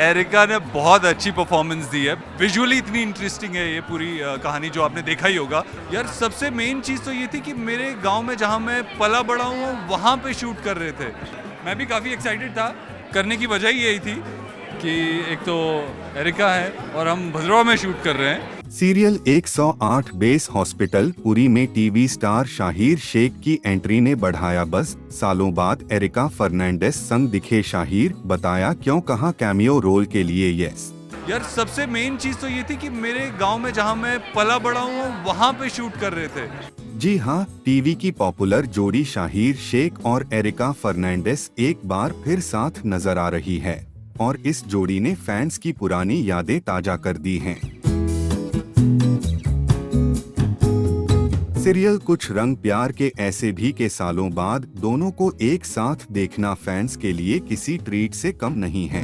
Areca ने बहुत अच्छी परफॉर्मेंस दी है। विजुअली इतनी इंटरेस्टिंग है ये पूरी कहानी, जो आपने देखा ही होगा। यार सबसे मेन चीज़ तो ये थी कि मेरे गांव में जहां मैं पला बड़ा हूँ वहां पे शूट कर रहे थे। मैं भी काफ़ी एक्साइटेड था। करने की वजह ही यही थी कि एक तो एरिका है और हम भद्रवा में शूट कर रहे हैं। सीरियल 108 बेस हॉस्पिटल उरी में टीवी स्टार शाहिर शेख की एंट्री ने बढ़ाया बज़। सालों बाद एरिका फर्नांडिस संग दिखे शाहिर, बताया क्यों कहा कैमियो रोल के लिए यस। यार सबसे मेन चीज़ तो ये थी कि मेरे गांव में जहां मैं पला बड़ा हूँ वहां पे शूट कर रहे थे। जी हाँ, टीवी की पॉपुलर जोड़ी शाहिर शेख और एरिका फर्नांडिस एक बार फिर साथ नजर आ रही है और इस जोड़ी ने फैंस की पुरानी यादें ताजा कर दी हैं। सीरियल कुछ रंग प्यार के ऐसे भी के सालों बाद दोनों को एक साथ देखना फैंस के लिए किसी ट्रीट से कम नहीं है।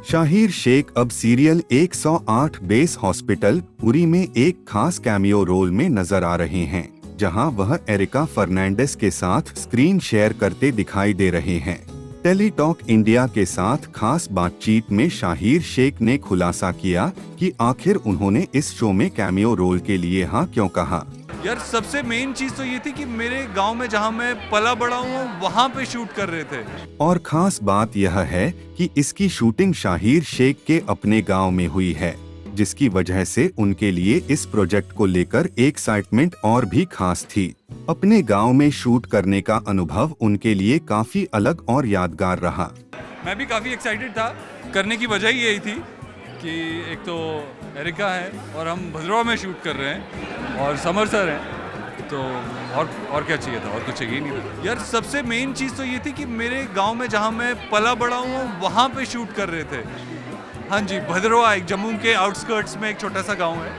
शाहिर शेख अब सीरियल 108 बेस हॉस्पिटल उरी में एक खास कैमियो रोल में नजर आ रहे हैं, जहां वह एरिका फर्नांडिस के साथ स्क्रीन शेयर करते दिखाई दे रहे हैं। टेलीटॉक इंडिया के साथ खास बातचीत में शाहिर शेख ने खुलासा किया कि आखिर उन्होंने इस शो में कैमियो रोल के लिए हाँ क्यों कहा। यार सबसे मेन चीज़ तो ये थी कि मेरे गांव में जहां मैं पला बड़ा हूँ वहां पे शूट कर रहे थे। और खास बात यह है कि इसकी शूटिंग शाहिर शेख के अपने गांव में हुई है, जिसकी वजह से उनके लिए इस प्रोजेक्ट को लेकर एक्साइटमेंट और भी खास थी। अपने गांव में शूट करने का अनुभव उनके लिए काफी अलग और यादगार रहा। मैं भी काफ़ी एक्साइटेड था। करने की वजह ही यही थी कि एक तो एरिका है और हम भद्रवा में शूट कर रहे हैं और समर सर हैं, तो और क्या चाहिए था, और कुछ चाहिए नहीं था। यार सबसे मेन चीज़ तो ये थी कि मेरे गांव में जहां मैं पला बड़ा हूँ वहां पे शूट कर रहे थे। हाँ जी, भद्रवा एक जम्मू के आउटस्कर्ट्स में एक छोटा सा गांव है,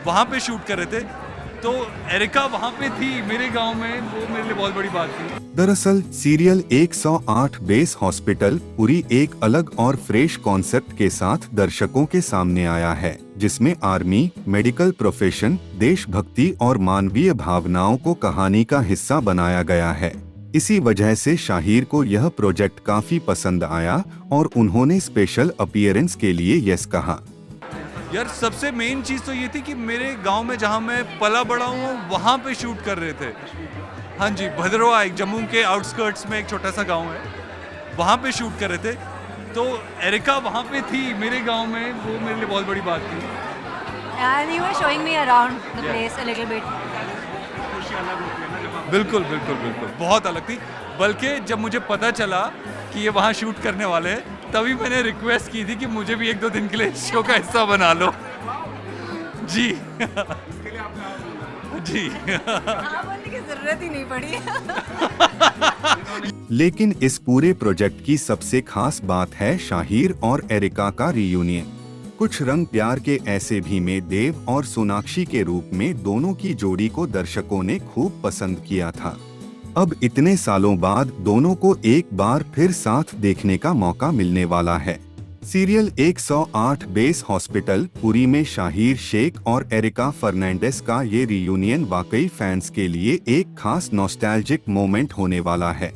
वहाँ पे शूट कर रहे थे। तो एरिका वहाँ पे थी मेरे गांव में, वो मेरे लिए बहुत बड़ी बात थी। दरअसल सीरियल 108 बेस हॉस्पिटल उरी एक अलग और फ्रेश कॉन्सेप्ट के साथ दर्शकों के सामने आया है, जिसमें आर्मी, मेडिकल प्रोफेशन, देशभक्ति और मानवीय भावनाओं को कहानी का हिस्सा बनाया गया है। इसी वजह से शाहिर को यह प्रोजेक्ट काफी पसंद आया और उन्होंने स्पेशल अपीयरेंस के लिए यस कहा। यार सबसे मेन चीज़ तो ये थी कि मेरे गांव में जहां मैं पला बड़ा हूँ वहाँ पे शूट कर रहे थे। हाँ जी, भद्रवा एक जम्मू के आउटस्कर्ट्स में एक छोटा सा गांव है, वहाँ पे शूट कर रहे थे। तो एरिका वहाँ पे थी मेरे गांव में, वो मेरे लिए बहुत बड़ी बात थी। And you were showing me around the place a little bit. बिल्कुल बिल्कुल बिल्कुल, बहुत अलग थी। बल्कि जब मुझे पता चला कि ये वहाँ शूट करने वाले हैं, तभी मैंने रिक्वेस्ट की थी कि मुझे भी 1-2 दिन के लिए शो का हिस्सा बना लो। जी जी बोलने की जरूरत ही नहीं पड़ी। लेकिन इस पूरे प्रोजेक्ट की सबसे खास बात है शाहिर और एरिका का रियूनियन। कुछ रंग प्यार के ऐसे भी में देव और सोनाक्षी के रूप में दोनों की जोड़ी को दर्शकों ने खूब पसंद किया था। अब इतने सालों बाद दोनों को एक बार फिर साथ देखने का मौका मिलने वाला है। सीरियल 108 बेस हॉस्पिटल उरी में शाहिर शेख और एरिका फर्नांडिस का ये रियूनियन वाकई फैंस के लिए एक खास नॉस्टैल्जिक मोमेंट होने वाला है।